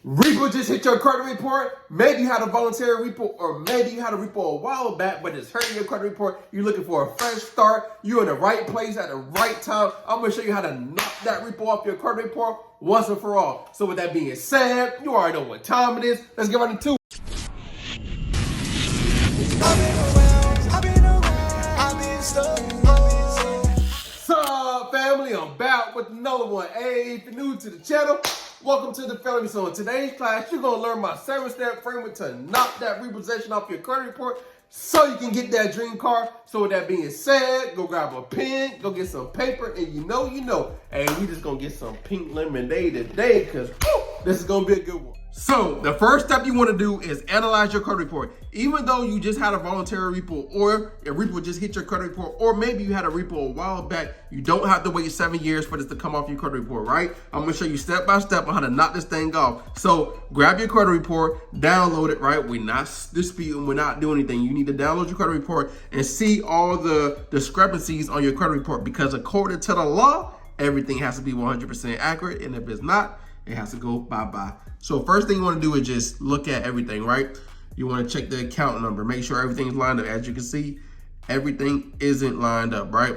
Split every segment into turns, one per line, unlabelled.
Repo just hit your credit report. Maybe you had a voluntary repo, or maybe you had a repo a while back, but it's hurting your credit report. You're looking for a fresh start. You're in the right place at the right time. I'm gonna show you how to knock that repo off your credit report once and for all. So with that being said, you already know what time it is. Let's get right into it. So family, I'm back with another one. Hey, if you're new to the channel, welcome to the family. So in today's class, you're gonna learn my 7-step framework to knock that repossession off your credit report so you can get that dream car. So with that being said, go grab a pen, go get some paper, and you know. Hey, we just gonna get some pink lemonade today, because this is gonna be a good one. So the first step you want to do is analyze your credit report. Even though you just had a voluntary repo, or a repo just hit your credit report, or maybe you had a repo a while back, you don't have to wait 7 years for this to come off your credit report, right? I'm gonna show you step by step on how to knock this thing off. So grab your credit report, download it, right? We're not disputing, we're not doing anything. You need to download your credit report and see all the discrepancies on your credit report, because according to the law, everything has to be 100% accurate, and if it's not, it has to go bye-bye. So first thing you want to do is just look at everything, right? You want to check the account number, make sure everything's lined up. As you can see, everything isn't lined up, right?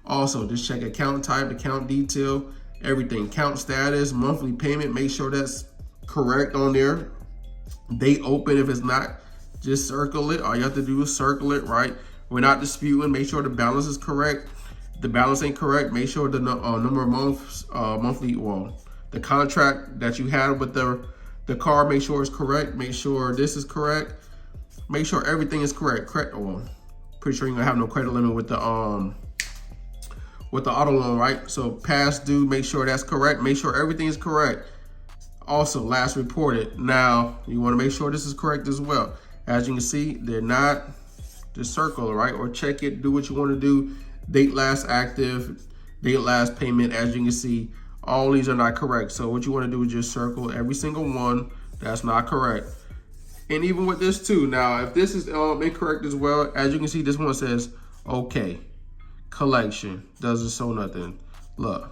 Also, just check account type, account detail, everything, account status, monthly payment, make sure that's correct on there. Date open, if it's not, just circle it. All you have to do is circle it, right? We're not disputing, make sure the balance is correct. If the balance ain't correct, make sure the number of months, the contract that you had with the car, make sure it's correct. Make sure this is correct. Make sure everything is correct. Well, pretty sure you're gonna have no credit limit with the auto loan, right? So past due, make sure that's correct. Make sure everything is correct. Also, last reported. Now, you wanna make sure this is correct as well. As you can see, they're not. Just circle, right? Or check it, do what you wanna do. Date last active, date last payment. As you can see, all these are not correct. So what you want to do is just circle every single one that's not correct. And even with this too. Now, if this is incorrect as well, as you can see, this one says, okay, collection, doesn't show nothing. Look,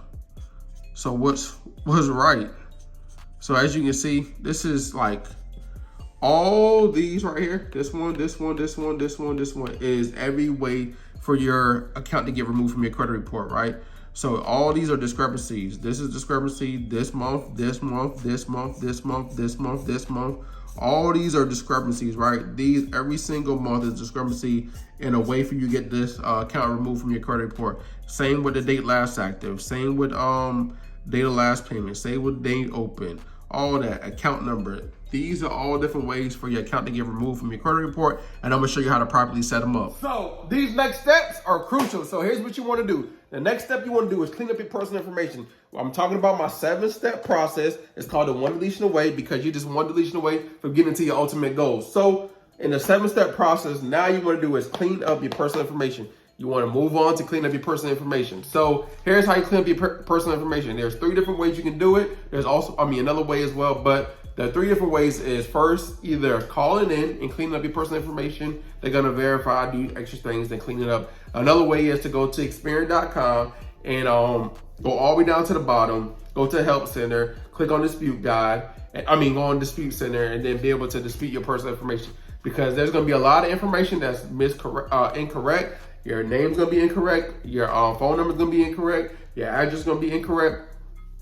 so what's right? So as you can see, this is like all these right here. This one is every way for your account to get removed from your credit report, right? So all these are discrepancies. This is discrepancy this month, this month, this month, this month, this month, this month. All these are discrepancies, right? These, every single month is discrepancy in a way for you to get this account removed from your credit report. Same with the date last active. Same with date of last payment. Same with date open. All that, account number. These are all different ways for your account to get removed from your credit report, and I'm gonna show you how to properly set them up. So these next steps are crucial. So here's what you wanna do. The next step you wanna do is clean up your personal information. Well, I'm talking about my 7-step process. It's called the 1 deletion away, because you're just 1 deletion away from getting to your ultimate goals. So in the 7-step process, now you wanna do is clean up your personal information. You want to move on to clean up your personal information. So here's how you clean up your personal information. There's 3 different ways you can do it. There's also, another way as well, but the 3 different ways is first, either calling in and cleaning up your personal information. They're gonna verify, do extra things, then clean it up. Another way is to go to Experian.com and go all the way down to the bottom, go to Help Center, click on Dispute Guide, go on Dispute Center, and then be able to dispute your personal information. Because there's gonna be a lot of information that's incorrect. Your name's gonna be incorrect, your phone number's gonna be incorrect, your address is gonna be incorrect,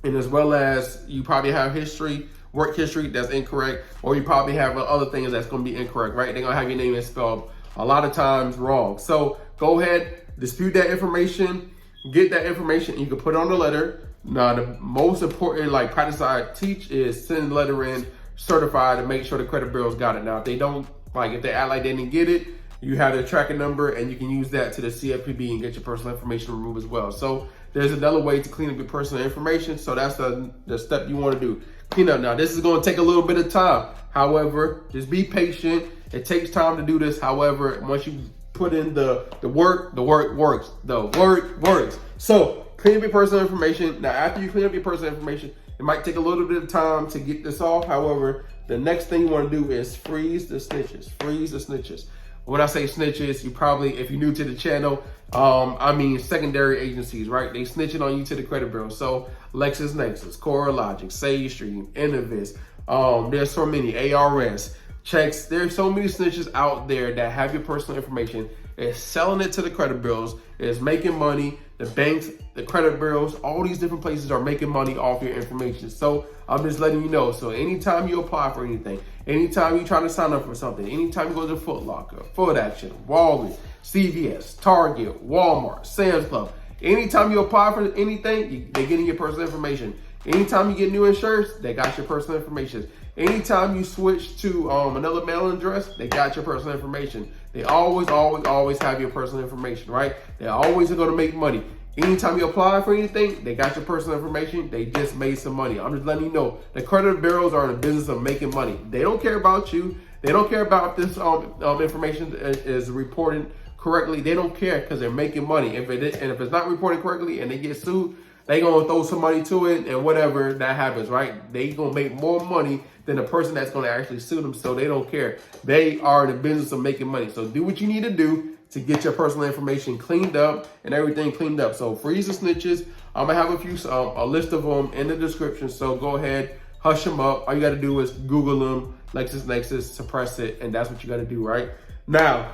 and as well as you probably have work history that's incorrect, or you probably have other things that's gonna be incorrect, right? They're gonna have your name spelled a lot of times wrong. So go ahead, dispute that information, get that information, and you can put it on the letter. Now, the most important practice I teach is send the letter in certified and make sure the credit bureau's got it. Now, if they don't, if they act like they didn't get it, you have their tracking number, and you can use that to the CFPB and get your personal information removed as well. So there's another way to clean up your personal information. So that's the step you want to do. Clean up. Now, this is going to take a little bit of time. However, just be patient. It takes time to do this. However, once you put in the work works. The work works. So clean up your personal information. Now, after you clean up your personal information, it might take a little bit of time to get this off. However, the next thing you want to do is freeze the snitches. Freeze the snitches. When I say snitches, you probably, if you're new to the channel, secondary agencies, right? They snitching on you to the credit bureau. So LexisNexis, CoreLogic, SageStream, Innovis, There's so many ARS checks. There's so many snitches out there that have your personal information, is selling it to the credit bureaus, is making money. The banks, the credit bureaus, all these different places are making money off your information. So I'm just letting you know. So anytime you apply for anything, anytime you try to sign up for something, anytime you go to Foot Locker, Foot Action, Walgreens, CVS, Target, Walmart, Sam's Club, anytime you apply for anything, they're getting your personal information. Anytime you get new insurance, they got your personal information. Anytime you switch to another mailing address, they got your personal information. They always have your personal information, right? They always are going to make money. Anytime you apply for anything, they got your personal information. They just made some money. I'm just letting you know, the credit bureaus are in the business of making money. They don't care about you. They don't care about this information is reported correctly. They don't care because they're making money. If it's not reported correctly and they get sued, they gonna throw some money to it, and whatever that happens, right? They gonna make more money than the person that's gonna actually sue them, so they don't care. They are in the business of making money. So do what you need to do to get your personal information cleaned up and everything cleaned up. So freeze the snitches. I'm gonna have a list of them in the description. So go ahead, hush them up. All you gotta do is Google them, LexisNexis, suppress it, and that's what you gotta do, right? Now,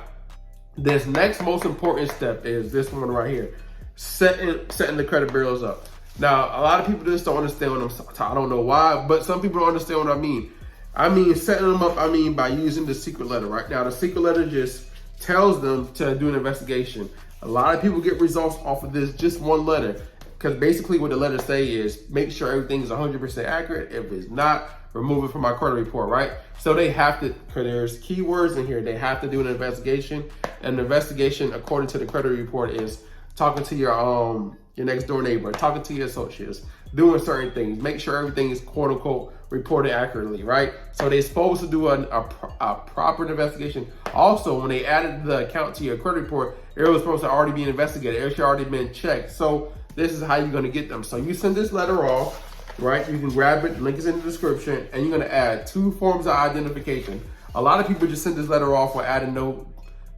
this next most important step is this one right here. Setting the credit bureaus up. Now, a lot of people just don't understand what I don't know why, but some people don't understand what I mean. I mean, setting them up, by using the secret letter, right? Now, the secret letter just tells them to do an investigation. A lot of people get results off of this, just one letter, because basically what the letter say is make sure everything is 100% accurate. If it's not, remove it from my credit report, right? So they have to, because there's keywords in here, they have to do an investigation. And the investigation, according to the credit report, is talking to your next door neighbor, talking to your associates, doing certain things, make sure everything is quote unquote reported accurately, right? So they're supposed to do a proper investigation. Also, when they added the account to your credit report, it was supposed to already be investigated. It should already been checked. So this is how you're gonna get them. So you send this letter off, right? You can grab it, link is in the description, and you're gonna add 2 forms of identification. A lot of people just send this letter off or add a note.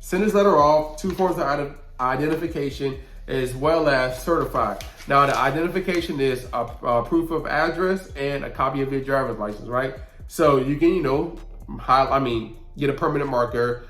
Send this letter off, 2 forms of identification, as well as certified. Now the identification is a proof of address and a copy of your driver's license, right? So you can, get a permanent marker,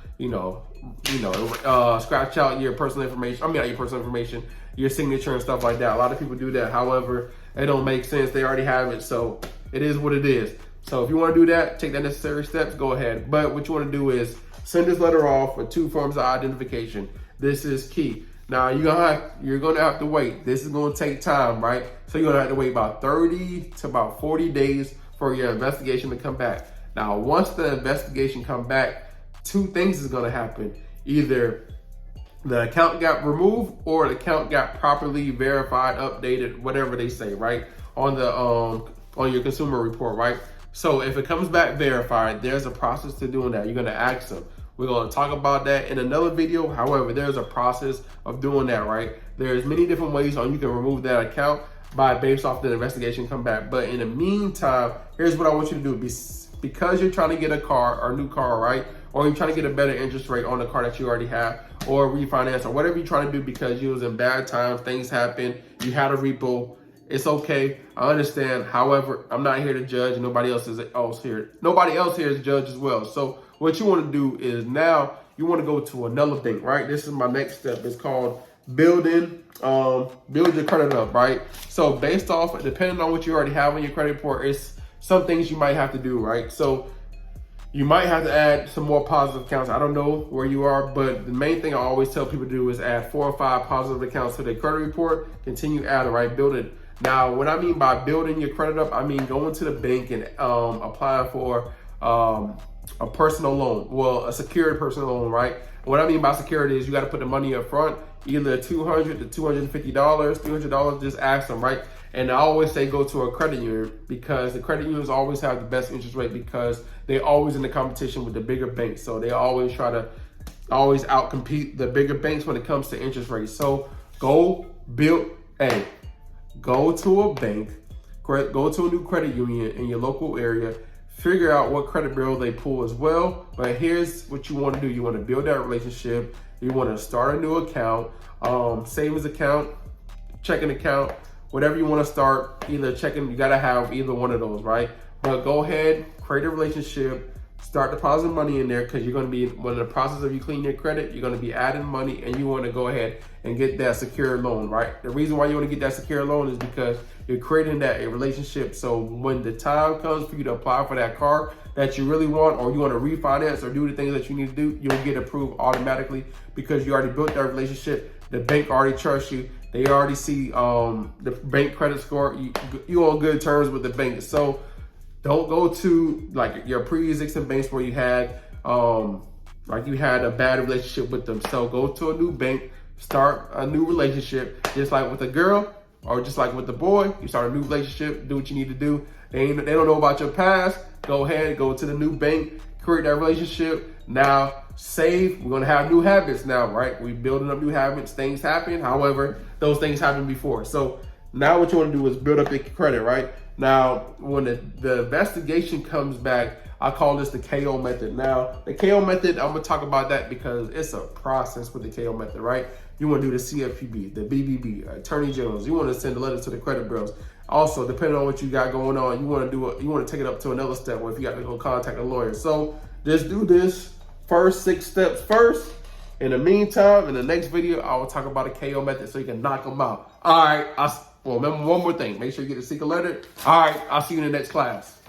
scratch out your personal information. Not your personal information, your signature and stuff like that. A lot of people do that. However, it don't make sense. They already have it, so it is what it is. So if you want to do that, take the necessary steps, go ahead. But what you want to do is send this letter off with 2 forms of identification. This is key. Now you're gonna have to wait. This is gonna take time, right? So you're gonna have to wait about 30 to about 40 days for your investigation to come back. Now, once the investigation come back, 2 things is gonna happen. Either the account got removed or the account got properly verified, updated, whatever they say, right? On your consumer report, right? So if it comes back verified, there's a process to doing that. You're gonna ask them. We're gonna talk about that in another video. However, there's a process of doing that, right? There's many different ways on you can remove that account based off the investigation come back. But in the meantime, here's what I want you to do. Because you're trying to get a car or a new car, right? Or you're trying to get a better interest rate on the car that you already have, or refinance, or whatever you're trying to do because you was in bad times, things happen, you had a repo. It's okay, I understand. However, I'm not here to judge. Nobody else here is judge as well. So what you want to do is now you want to go to another thing, right? This is my next step. It's called build your credit up, right? So based off, depending on what you already have on your credit report, it's some things you might have to do, right? So you might have to add some more positive accounts. I don't know where you are, but the main thing I always tell people to do is add 4 or 5 positive accounts to their credit report. Continue adding, right? Build it. Now, what I mean by building your credit up, I mean going to the bank and applying for a personal loan, well, a secured personal loan, right? What I mean by security is you got to put the money up front, either $200 to $250, $300, just ask them, right? And I always say go to a credit union because the credit unions always have the best interest rate because they're always in the competition with the bigger banks. So they always try to outcompete the bigger banks when it comes to interest rates. So go to a bank, go to a new credit union in your local area, figure out what credit bureau they pull as well. But here's what you want to do. You want to build that relationship. You want to start a new account, savings account, checking account, whatever you want to start, either checking, you got to have either one of those, right? But go ahead, create a relationship, start depositing money in there, because you're going to be, when the process of you cleaning your credit, you're going to be adding money, and you want to go ahead and get that secure loan, right? The reason why you want to get that secure loan is because you're creating that a relationship. So when the time comes for you to apply for that car that you really want, or you want to refinance or do the things that you need to do, you'll get approved automatically because you already built that relationship. The bank already trusts you. They already see the bank credit score. You on good terms with the bank. So don't go to like your pre-existing banks where you had like you had a bad relationship with them. So go to a new bank, start a new relationship, just like with a girl or just like with the boy. You start a new relationship, do what you need to do. They don't know about your past. Go ahead, go to the new bank, create that relationship. Now save. We're gonna have new habits now, right? We're building up new habits. Things happen. However, those things happened before. So now what you want to do is build up your credit, right? Now, when the investigation comes back, I call this the KO method. Now, the KO method, I'm gonna talk about that because it's a process with the KO method, right? You wanna do the CFPB, the BBB, Attorney Generals. You wanna send a letter to the credit bureaus. Also, depending on what you got going on, you wanna take it up to another step where if you got to go contact a lawyer. So just do this first 6 steps first. In the meantime, in the next video, I will talk about a KO method so you can knock them out. All right, well, remember one more thing. Make sure you get the secret letter. All right, I'll see you in the next class.